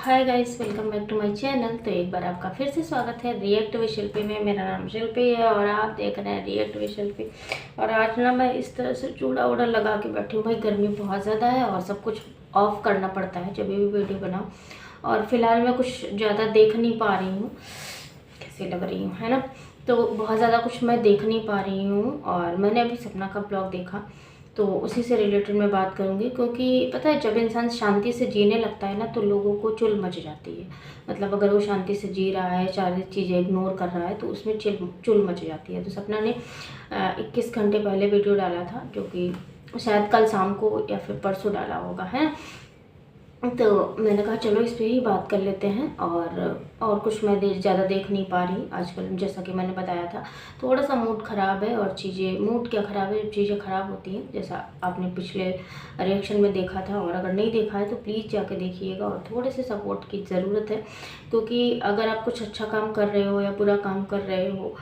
Hi guys, welcome back to my channel. तो एक बार आपका फिर से स्वागत है रिएक्ट विद शिल्पी में। मेरा नाम शिल्पी है और आप देख रहे हैं रिएक्ट विद शिल्पी। और आज ना मैं इस तरह से चूड़ा वूड़ा लगा के बैठी हूँ। भाई गर्मी बहुत ज़्यादा है और सब कुछ ऑफ करना पड़ता है जब भी वीडियो बनाऊँ। और फिलहाल मैं कुछ ज़्यादा देख नहीं पा रही हूँ, कैसे लग रही हूँ, है ना। तो बहुत ज़्यादा कुछ मैं देख नहीं पा रही हूँ। और मैंने अभी सपना का ब्लॉग देखा तो उसी से रिलेटेड मैं बात करूँगी, क्योंकि पता है जब इंसान शांति से जीने लगता है ना तो लोगों को चुल मच जाती है। मतलब अगर वो शांति से जी रहा है, सारी चीज़ें इग्नोर कर रहा है तो उसमें चुल मच जाती है। तो सपना ने 21 घंटे पहले वीडियो डाला था, जो कि शायद कल शाम को या फिर परसों डाला होगा, है। तो मैंने कहा चलो इस पे ही बात कर लेते हैं। और कुछ मैं ज़्यादा देख नहीं पा रही आजकल। जैसा कि मैंने बताया था, थोड़ा सा मूड ख़राब है। और चीज़ें, मूड क्या ख़राब है, जब चीज़ें ख़राब होती हैं, जैसा आपने पिछले रिएक्शन में देखा था। और अगर नहीं देखा है तो प्लीज़ जाके देखिएगा। और थोड़े से सपोर्ट की ज़रूरत है, क्योंकि अगर आप कुछ अच्छा काम कर रहे हो या बुरा काम कर रहे हो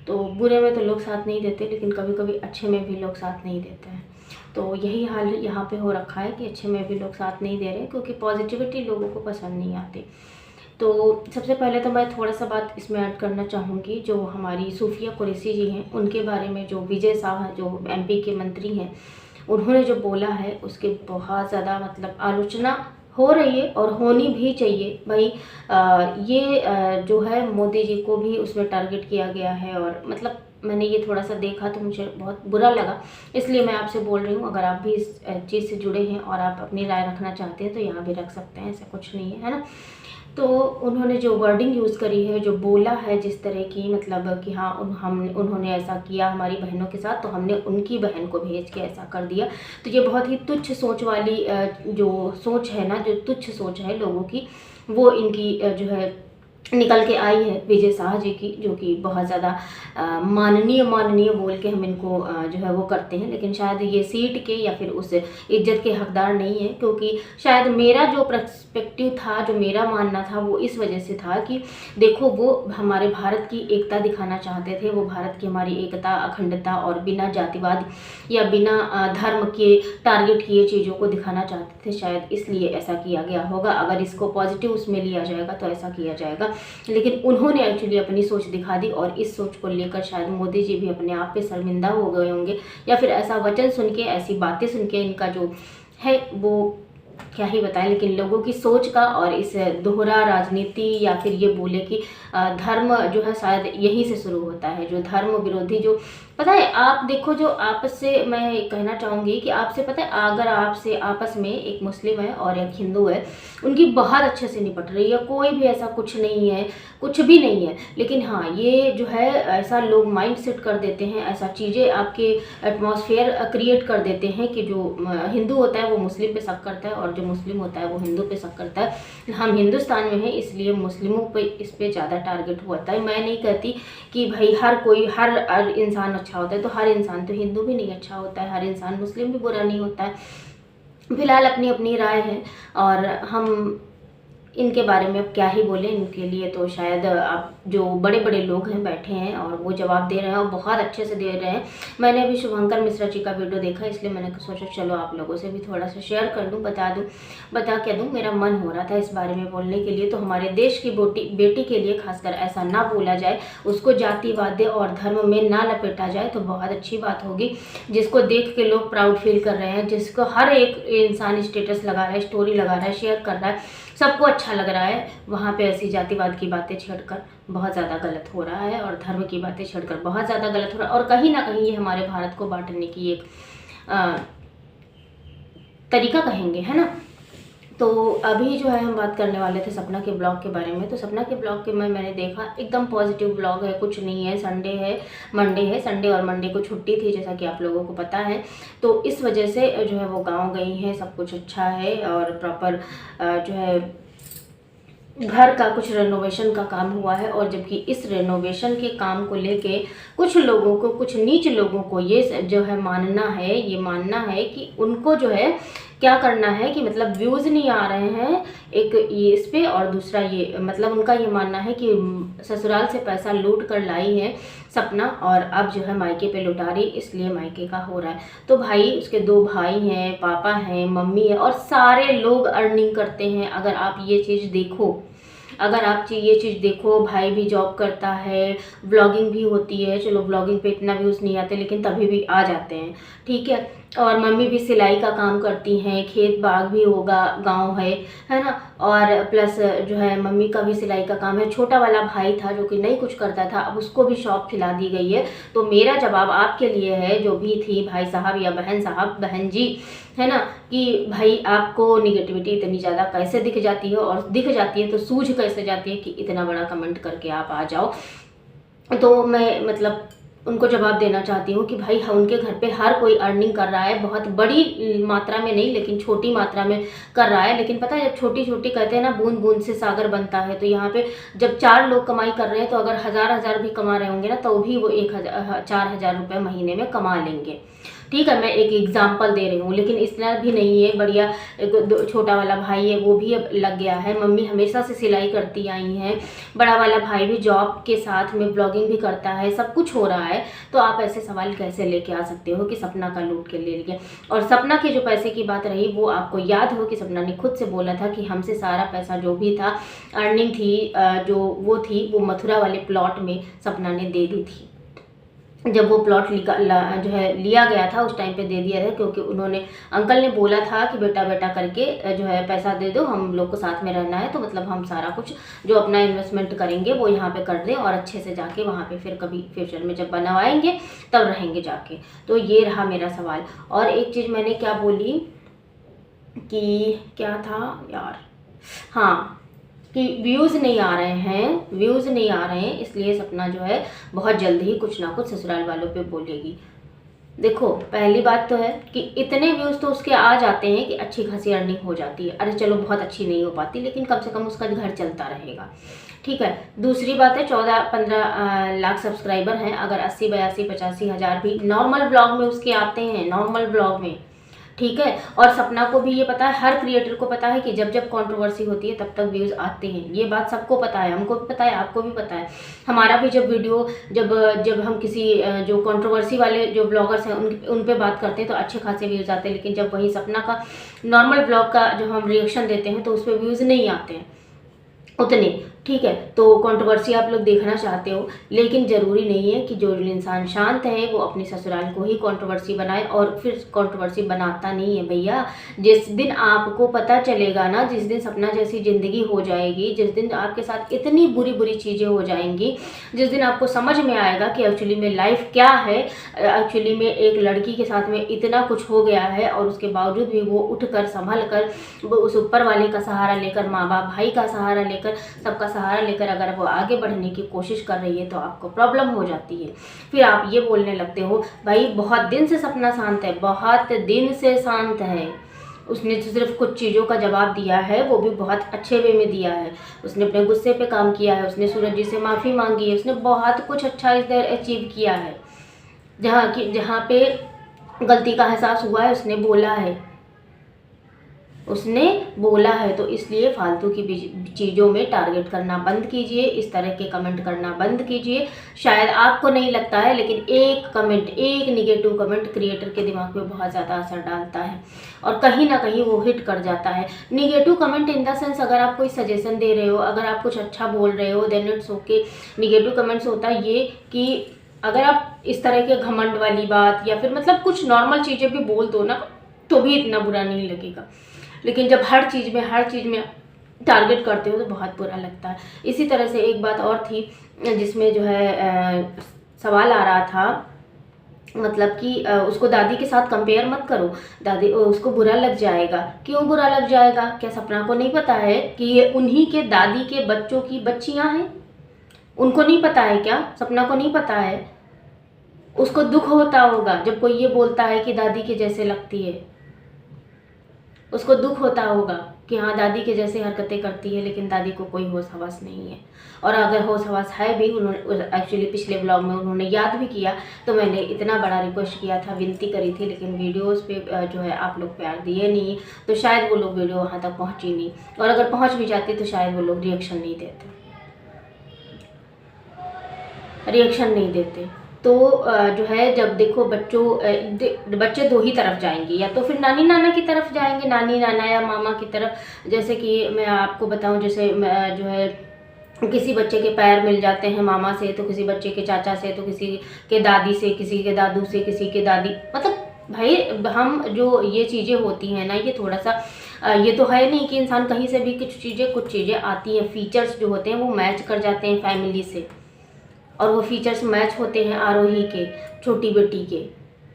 तो बुरे में तो लोग साथ नहीं देते, लेकिन कभी कभी अच्छे में भी लोग साथ नहीं देते हैं। तो यही हाल यहाँ पे हो रखा है कि अच्छे में भी लोग साथ नहीं दे रहे, क्योंकि पॉजिटिविटी लोगों को पसंद नहीं आती। तो सबसे पहले तो मैं थोड़ा सा बात इसमें ऐड करना चाहूँगी। जो हमारी सूफिया कुरैशी जी हैं उनके बारे में, जो विजय शाह हैं, जो MP के मंत्री हैं, उन्होंने जो बोला है उसके बहुत ज़्यादा मतलब आलोचना हो रही है और होनी भी चाहिए। भाई जो है मोदी जी को भी उसमें टारगेट किया गया है। और मतलब मैंने ये थोड़ा सा देखा तो मुझे बहुत बुरा लगा, इसलिए मैं आपसे बोल रही हूँ। अगर आप भी इस चीज़ से जुड़े हैं और आप अपनी राय रखना चाहते हैं तो यहाँ भी रख सकते हैं, ऐसा कुछ नहीं है ना। तो उन्होंने जो वर्डिंग यूज़ करी है, जो बोला है जिस तरह की, मतलब कि हाँ उन्होंने ऐसा किया हमारी बहनों के साथ तो हमने उनकी बहन को भेज के ऐसा कर दिया। तो ये बहुत ही तुच्छ सोच वाली जो सोच है ना, जो तुच्छ सोच है लोगों की, वो इनकी जो है निकल के आई है विजय शाह जी की, जो कि बहुत ज़्यादा माननीय बोल के हम इनको जो है वो करते हैं। लेकिन शायद ये सीट के या फिर उस इज्जत के हकदार नहीं है, क्योंकि शायद मेरा जो पर्सपेक्टिव था, जो मेरा मानना था, वो इस वजह से था कि देखो वो हमारे भारत की एकता दिखाना चाहते थे। वो भारत की हमारी एकता, अखंडता और बिना जातिवाद या बिना धर्म के टारगेट किए चीज़ों को दिखाना चाहते थे। शायद इसलिए ऐसा किया गया होगा। अगर इसको पॉजिटिव उसमें लिया जाएगा तो ऐसा किया जाएगा, लेकिन उन्होंने एक्चुअली अपनी सोच दिखा दी। और इस सोच को लेकर शायद मोदी जी भी अपने आप पे शर्मिंदा हो गए होंगे, या फिर ऐसा वचन सुन के, ऐसी बातें सुन के इनका जो है वो क्या ही बताएं। लेकिन लोगों की सोच का और इस दोहरा राजनीति, या फिर ये बोले कि धर्म जो है शायद यहीं से शुरू होता है। जो धर्म विरोधी, जो पता है, आप देखो, जो आपस से, मैं कहना चाहूँगी कि आपसे, पता है, अगर आपसे आपस में एक मुस्लिम है और एक हिंदू है, उनकी बहुत अच्छे से निपट रही है, कोई भी ऐसा कुछ नहीं है, कुछ भी नहीं है। लेकिन हाँ, ये जो है ऐसा लोग माइंड सेट कर देते हैं, ऐसा चीज़ें आपके एटमॉस्फेयर क्रिएट कर देते हैं कि जो हिंदू होता है वो मुस्लिम पे शक करता है और जो मुस्लिम होता है वो हिंदू पे शक करता है। हम हिंदुस्तान में हैं इसलिए मुस्लिमों पे इस पे ज़्यादा टारगेट होता है। मैं नहीं कहती कि भाई हर इंसान अच्छा होता है, तो हर इंसान तो हिंदू भी नहीं अच्छा होता है, हर इंसान मुस्लिम भी बुरा नहीं होता है। फिलहाल अपनी अपनी राय है और हम इनके बारे में अब क्या ही बोलें। इनके लिए तो शायद आप जो बड़े बड़े लोग हैं बैठे हैं और वो जवाब दे रहे हैं और बहुत अच्छे से दे रहे हैं। मैंने अभी शुभंकर मिश्रा जी का वीडियो देखा, इसलिए मैंने सोचा चलो आप लोगों से भी थोड़ा सा शेयर कर दूं, बता क्या दूं। मेरा मन हो रहा था इस बारे में बोलने के लिए। तो हमारे देश की बेटी के लिए खासकर ऐसा ना बोला जाए, उसको जातिवाद और धर्म में ना लपेटा जाए तो बहुत अच्छी बात होगी। जिसको देख के लोग प्राउड फील कर रहे हैं, जिसको हर एक इंसान स्टेटस लगा रहा है, स्टोरी लगा रहा है, शेयर कर रहा है, सबको अच्छा लग रहा है, वहाँ पे ऐसी जातिवाद की बातें छेड़कर बहुत ज़्यादा गलत हो रहा है और धर्म की बातें छेड़कर बहुत ज़्यादा गलत हो रहा है। और कहीं ना कहीं ये हमारे भारत को बांटने की एक तरीका कहेंगे, है ना। तो अभी जो है हम बात करने वाले थे सपना के ब्लॉग के बारे में। तो सपना के ब्लॉग के मैंने देखा, एकदम पॉजिटिव ब्लॉग है, कुछ नहीं है। संडे है, मंडे है, संडे और मंडे को छुट्टी थी जैसा कि आप लोगों को पता है। तो इस वजह से जो है वो गांव गई हैं, सब कुछ अच्छा है। और प्रॉपर जो है घर का कुछ रेनोवेशन का काम हुआ है। और जबकि इस रेनोवेशन के काम को लेके कुछ लोगों को, कुछ नीच लोगों को ये जो है मानना है कि उनको जो है क्या करना है कि मतलब व्यूज़ नहीं आ रहे हैं एक ये इस पे, और दूसरा ये मतलब उनका ये मानना है कि ससुराल से पैसा लूट कर लाई है सपना, और अब जो है मायके पे लुटा रही, इसलिए मायके का हो रहा है। तो भाई उसके 2 भाई हैं, पापा हैं, मम्मी है, और सारे लोग अर्निंग करते हैं। अगर आप ये चीज़ देखो, अगर आप ये चीज़ देखो, भाई भी जॉब करता है, व्लॉगिंग भी होती है, चलो व्लॉगिंग पे इतना व्यूज़ नहीं आते लेकिन तभी भी आ जाते हैं, ठीक है। और मम्मी भी सिलाई का काम करती हैं, खेत बाग भी होगा, गांव है ना। और प्लस जो है मम्मी का भी सिलाई का काम है। छोटा वाला भाई था जो कि नहीं कुछ करता था, अब उसको भी शॉप खिला दी गई है। तो मेरा जवाब आपके लिए है, जो भी थी भाई साहब या बहन साहब, बहन जी, है ना, कि भाई आपको निगेटिविटी इतनी ज़्यादा कैसे दिख जाती है, और दिख जाती है तो सूझ कैसे जाती है कि इतना बड़ा कमेंट करके आप आ जाओ। तो मैं मतलब उनको जवाब देना चाहती हूँ कि भाई उनके घर पे हर कोई अर्निंग कर रहा है, बहुत बड़ी मात्रा में नहीं लेकिन छोटी मात्रा में कर रहा है। लेकिन पता है, जब छोटी छोटी कहते हैं ना, बूंद बूंद से सागर बनता है, तो यहाँ पे जब 4 लोग कमाई कर रहे हैं तो अगर हजार भी कमा रहे होंगे ना, तो भी वो 4,000 रुपये महीने में कमा लेंगे, ठीक है। मैं एक एग्जाम्पल दे रही हूँ, लेकिन इतना भी नहीं है। बढ़िया एक छोटा वाला भाई है, वो भी अब लग गया है। मम्मी हमेशा से सिलाई करती आई हैं। बड़ा वाला भाई भी जॉब के साथ में ब्लॉगिंग भी करता है, सब कुछ हो रहा है। तो आप ऐसे सवाल कैसे लेके आ सकते हो कि सपना का लूट के ले लिए। और सपना के जो पैसे की बात रही, वो आपको याद हो कि सपना ने खुद से बोला था कि हमसे सारा पैसा जो भी था, अर्निंग थी, जो वो थी, वो मथुरा वाले प्लॉट में सपना ने दे दी थी। जब वो प्लॉट जो है लिया गया था, उस टाइम पे दे दिया था, क्योंकि उन्होंने, अंकल ने बोला था कि बेटा बेटा करके जो है पैसा दे दो, हम लोग को साथ में रहना है, तो मतलब हम सारा कुछ जो अपना इन्वेस्टमेंट करेंगे वो यहाँ पे कर दें, और अच्छे से जाके वहाँ पे फिर कभी फ्यूचर में जब बनवाएंगे तब रहेंगे जाके। तो ये रहा मेरा सवाल। और एक चीज़ मैंने क्या बोली कि क्या था यार, हाँ, कि व्यूज़ नहीं आ रहे हैं, व्यूज़ नहीं आ रहे हैं, इसलिए सपना जो है बहुत जल्द ही कुछ ना कुछ ससुराल वालों पे बोलेगी। देखो, पहली बात तो है कि इतने व्यूज़ तो उसके आ जाते हैं कि अच्छी खासी अर्निंग हो जाती है। अरे चलो, बहुत अच्छी नहीं हो पाती, लेकिन कम से कम उसका घर चलता रहेगा, ठीक है। दूसरी बात है, 14-15 लाख सब्सक्राइबर हैं। अगर 80, 82, 85 हज़ार भी नॉर्मल ब्लॉग में उसके आते हैं, नॉर्मल ब्लॉग में, ठीक है। और सपना को भी ये पता है, हर क्रिएटर को पता है कि जब जब कंट्रोवर्सी होती है तब तक व्यूज़ आते हैं। ये बात सबको पता है, हमको भी पता है, आपको भी पता है। हमारा भी जब वीडियो, जब हम किसी जो कंट्रोवर्सी वाले जो ब्लॉगर्स हैं उन पे बात करते हैं तो अच्छे खासे व्यूज़ आते हैं, लेकिन जब वही सपना का नॉर्मल ब्लॉग का जो हम रिएक्शन देते हैं तो उस पर व्यूज़ नहीं आते हैं उतने, ठीक है। तो कंट्रोवर्सी आप लोग देखना चाहते हो, लेकिन ज़रूरी नहीं है कि जो इंसान शांत है वो अपने ससुराल को ही कंट्रोवर्सी बनाए, और फिर कंट्रोवर्सी बनाता नहीं है भैया। जिस दिन आपको पता चलेगा ना, जिस दिन सपना जैसी ज़िंदगी हो जाएगी, जिस दिन आपके साथ इतनी बुरी बुरी चीज़ें हो जाएंगी, जिस दिन आपको समझ में आएगा कि एक्चुअली में लाइफ क्या है, एक्चुअली में एक लड़की के साथ में इतना कुछ हो गया है और उसके बावजूद भी वो उठ कर संभल कर उस ऊपर वाले का सहारा लेकर, माँ बाप भाई का सहारा लेकर, सबका सहारा लेकर अगर वो आगे बढ़ने की कोशिश कर रही है तो आपको प्रॉब्लम हो जाती है। फिर आप ये बोलने लगते हो, भाई बहुत दिन से सपना शांत है, बहुत दिन से शांत है। उसने तो सिर्फ कुछ चीज़ों का जवाब दिया है, वो भी बहुत अच्छे वे में दिया है। उसने अपने गुस्से पे काम किया है, उसने सूरज जी से माफ़ी मांगी है, उसने बहुत कुछ अच्छा इधर अचीव किया है। जहाँ पे गलती का एहसास हुआ है उसने बोला है, उसने बोला है। तो इसलिए फालतू की चीज़ों में टारगेट करना बंद कीजिए, इस तरह के कमेंट करना बंद कीजिए। शायद आपको नहीं लगता है, लेकिन एक कमेंट, एक निगेटिव कमेंट क्रिएटर के दिमाग पे बहुत ज़्यादा असर डालता है और कहीं ना कहीं वो हिट कर जाता है। Negative comment in the sense, अगर आप कोई सजेशन दे रहे हो, अगर आप कुछ अच्छा बोल रहे हो, then it's okay. Negative comments होता है ये कि अगर आप इस तरह के घमंड वाली बात या फिर मतलब कुछ नॉर्मल चीज़ें भी बोल दो ना, तो भी इतना बुरा नहीं लगेगा। लेकिन जब हर चीज़ में टारगेट करते हो तो बहुत बुरा लगता है। इसी तरह से एक बात और थी जिसमें जो है सवाल आ रहा था, मतलब कि उसको दादी के साथ कंपेयर मत करो, दादी उसको बुरा लग जाएगा। क्यों बुरा लग जाएगा? क्या सपना को नहीं पता है कि ये उन्हीं के दादी के बच्चों की बच्चियां हैं? उनको नहीं पता है क्या? सपना को नहीं पता है? उसको दुख होता होगा जब कोई ये बोलता है कि दादी के जैसे लगती है, उसको दुख होता होगा कि हाँ दादी के जैसे हरकतें करती है, लेकिन दादी को कोई होश हवास नहीं है। और अगर होश हवास है भी, उन्होंने एक्चुअली पिछले ब्लॉग में उन्होंने याद भी किया, तो मैंने इतना बड़ा रिक्वेस्ट किया था, विनती करी थी, लेकिन वीडियोस पे जो है आप लोग प्यार दिए नहीं, तो शायद वो लोग वीडियो वहाँ तक पहुँची नहीं, और अगर पहुँच भी जाती तो शायद वो लोग रिएक्शन नहीं देते। तो जो है, जब देखो बच्चे दो ही तरफ जाएंगे, या तो फिर नानी नाना की तरफ जाएंगे, नानी नाना या मामा की तरफ। जैसे कि मैं आपको बताऊं, जैसे जो है किसी बच्चे के पैर मिल जाते हैं मामा से, तो किसी बच्चे के चाचा से, तो किसी के दादी से, किसी के दादू से, किसी के दादी, मतलब भाई हम जो ये चीज़ें होती हैं ना, ये थोड़ा सा ये तो है नहीं कि इंसान कहीं से भी कुछ चीज़ें आती हैं, फीचर्स जो होते हैं वो मैच कर जाते हैं फैमिली से, और वो फीचर्स मैच होते हैं आरोही के, छोटी बेटी के,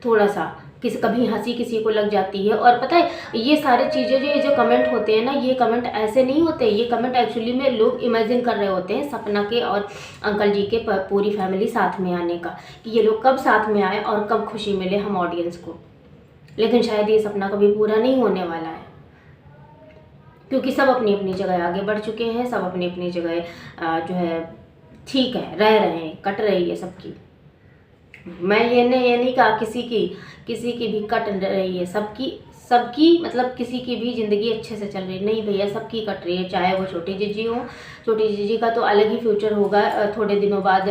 थोड़ा सा कभी हंसी किसी को लग जाती है। और पता है ये सारी चीज़ें जो ये जो कमेंट होते हैं ना, ये कमेंट ऐसे नहीं होते, ये कमेंट एक्चुअली में लोग इमेजिन कर रहे होते हैं सपना के और अंकल जी के पूरी फैमिली साथ में आने का, कि ये लोग कब साथ में आए और कब खुशी मिले हम ऑडियंस को। लेकिन शायद ये सपना कभी पूरा नहीं होने वाला है, क्योंकि सब अपनी अपनी जगह आगे बढ़ चुके हैं, सब अपनी अपनी जगह जो है ठीक है, रह रहे हैं, कट रही है सबकी। मैं ये नहीं कहा किसी की भी कट रही है, सबकी मतलब किसी की भी ज़िंदगी अच्छे से चल रही नहीं भैया, सबकी कट रही है। चाहे वो छोटी जीजी हो, छोटी जीजी का तो अलग ही फ्यूचर होगा, थोड़े दिनों बाद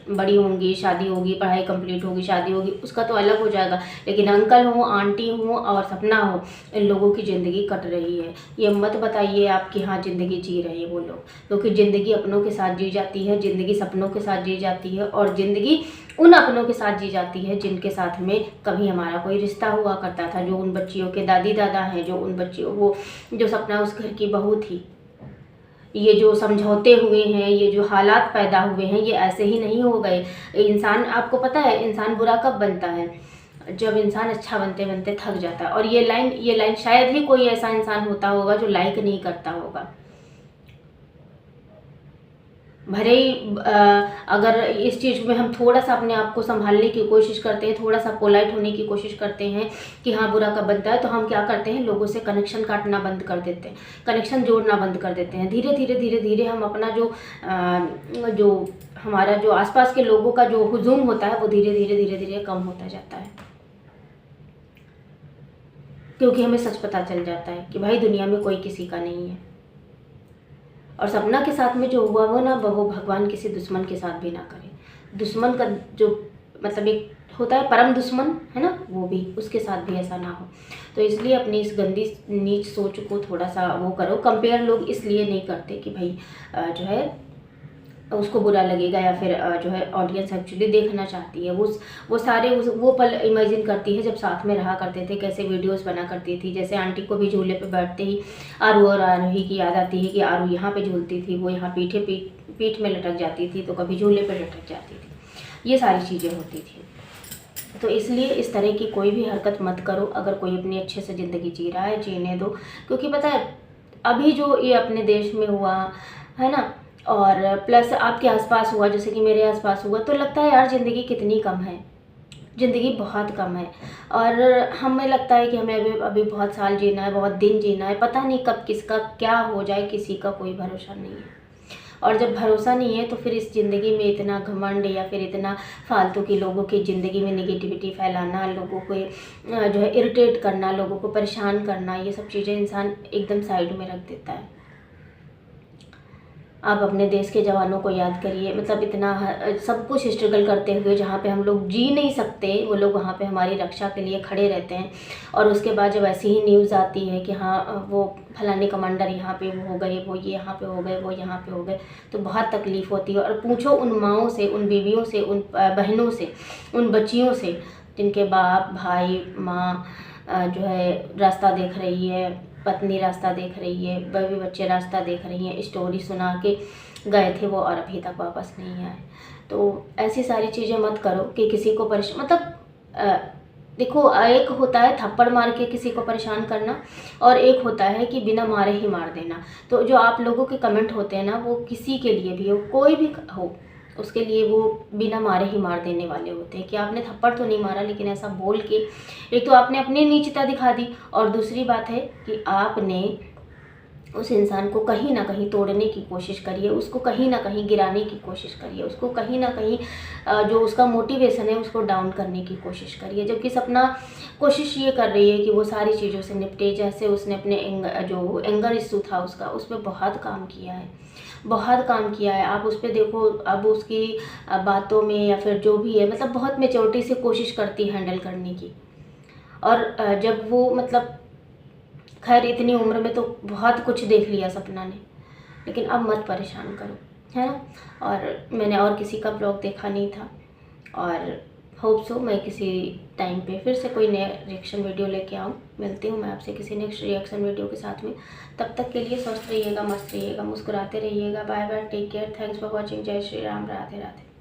बड़ी होंगी, शादी होगी, पढ़ाई कंप्लीट होगी, शादी होगी, उसका तो अलग हो जाएगा। लेकिन अंकल हो, आंटी हो और सपना हो, इन लोगों की ज़िंदगी कट रही है। ये मत बताइए आप कि हाँ ज़िंदगी जी रहे हैं वो लोग, क्योंकि ज़िंदगी अपनों के साथ जी जाती है, ज़िंदगी सपनों के साथ जी जाती है, और ज़िंदगी उन अपनों के साथ जी जाती है जिनके साथ में कभी हमारा कोई रिश्ता हुआ करता था, जो उन बच्चियों के दादी दादा हैं, जो उन बच्चियों वो जो सपना उस घर की बहू थी। ये जो समझौते हुए हैं, ये जो हालात पैदा हुए हैं, ये ऐसे ही नहीं हो गए। इंसान, आपको पता है इंसान बुरा कब बनता है? जब इंसान अच्छा बनते बनते थक जाता है। और ये लाइन शायद ही कोई ऐसा इंसान होता होगा जो लाइक नहीं करता होगा। भले ही अगर इस चीज़ में हम थोड़ा सा अपने आप को संभालने की कोशिश करते हैं, थोड़ा सा पोलाइट होने की कोशिश करते हैं कि हाँ बुरा कब बनता है, तो हम क्या करते हैं, लोगों से कनेक्शन काटना बंद कर देते हैं, कनेक्शन जोड़ना बंद कर देते हैं। धीरे धीरे हम अपना जो हमारा जो आसपास के लोगों का जो हुजूम होता है वो धीरे धीरे कम होता जाता है, क्योंकि हमें सच पता चल जाता है कि भाई दुनिया में कोई किसी का नहीं है। और सपना के साथ में जो हुआ वो ना, वो भगवान किसी दुश्मन के साथ भी ना करे। दुश्मन का जो मतलब एक होता है परम दुश्मन है ना, वो भी, उसके साथ भी ऐसा ना हो। तो इसलिए अपनी इस गंदी नीच सोच को थोड़ा सा वो करो। कंपेयर लोग इसलिए नहीं करते कि भाई जो है उसको बुरा लगेगा, या फिर जो है ऑडियंस एक्चुअली देखना चाहती है। वो सारे वो पल इमेजिन करती है जब साथ में रहा करते थे, कैसे वीडियोस बना करती थी। जैसे आंटी को भी झूले पे बैठते ही आरू और आरोही की याद आती है कि आरू यहाँ पे झूलती थी, वो यहाँ पीठ में लटक जाती थी, तो कभी झूले पे लटक जाती थी। ये सारी चीज़ें होती थी। तो इसलिए इस तरह की कोई भी हरकत मत करो। अगर कोई अपनी अच्छे से ज़िंदगी जी रहा है, जीने दो। क्योंकि पता है अभी जो ये अपने देश में हुआ है ना, और प्लस आपके आसपास हुआ, जैसे कि मेरे आसपास हुआ, तो लगता है यार ज़िंदगी कितनी कम है, ज़िंदगी बहुत कम है। और हमें लगता है कि हमें अभी बहुत साल जीना है, बहुत दिन जीना है, पता नहीं कब किसका क्या हो जाए, किसी का कोई भरोसा नहीं है। और जब भरोसा नहीं है तो फिर इस ज़िंदगी में इतना घमंड या फिर इतना फालतू की लोगों की ज़िंदगी में नेगेटिविटी फैलाना, लोगों को जो है इरिटेट करना, लोगों को परेशान करना, ये सब चीज़ें इंसान एकदम साइड में रख देता है। आप अपने देश के जवानों को याद करिए, मतलब इतना सब कुछ स्ट्रगल करते हुए जहाँ पे हम लोग जी नहीं सकते, वो लोग वहाँ पे हमारी रक्षा के लिए खड़े रहते हैं। और उसके बाद जब ऐसी ही न्यूज़ आती है कि हाँ वो फलाने कमांडर यहाँ पे वो हो गए, वो ये यहाँ पे हो गए, वो यहाँ पे हो गए, तो बहुत तकलीफ़ होती है। और पूछो उन माँओं से, उन बीवियों से, उन बहनों से, उन बच्चियों से जिनके बाप भाई माँ जो है रास्ता देख रही है, पत्नी रास्ता देख रही है, बेबी बच्चे रास्ता देख रही हैं, स्टोरी सुना के गए थे वो और अभी तक वापस नहीं आए। तो ऐसी सारी चीज़ें मत करो कि किसी को मतलब देखो, एक होता है थप्पड़ मार के किसी को परेशान करना, और एक होता है कि बिना मारे ही मार देना। तो जो आप लोगों के कमेंट होते हैं ना, वो किसी के लिए भी हो, कोई भी हो, उसके लिए वो बिना मारे ही मार देने वाले होते हैं कि आपने थप्पड़ तो नहीं मारा, लेकिन ऐसा बोल के एक तो आपने अपनी नीचता दिखा दी, और दूसरी बात है कि आपने उस इंसान को कहीं ना कहीं तोड़ने की कोशिश करिए, उसको कहीं ना कहीं गिराने की कोशिश करिए, उसको कहीं ना कहीं जो उसका मोटिवेशन है उसको डाउन करने की कोशिश करिए। जबकि सपना कोशिश ये कर रही है कि वो सारी चीज़ों से निपटे। जैसे उसने अपने जो एंगर इशू था उसका, उस पर बहुत काम किया है, बहुत काम किया है। आप उस पर देखो, अब उसकी बातों में या फिर जो भी है, मतलब बहुत मेच्योरिटी से कोशिश करती है हैंडल करने की। और जब वो मतलब खैर इतनी उम्र में तो बहुत कुछ देख लिया सपना ने, लेकिन अब मत परेशान करो, है ना। और मैंने और किसी का ब्लॉग देखा नहीं था, और होप सो मैं किसी टाइम पे फिर से कोई नया रिएक्शन वीडियो लेके आऊँ। मिलती हूँ मैं आपसे किसी नेक्स्ट रिएक्शन वीडियो के साथ में। तब तक के लिए स्वस्थ रहिएगा, मस्त रहिएगा, मुस्कुराते रहिएगा। Bye bye, take care, thanks for watching. जय श्री राम, राधे राधे।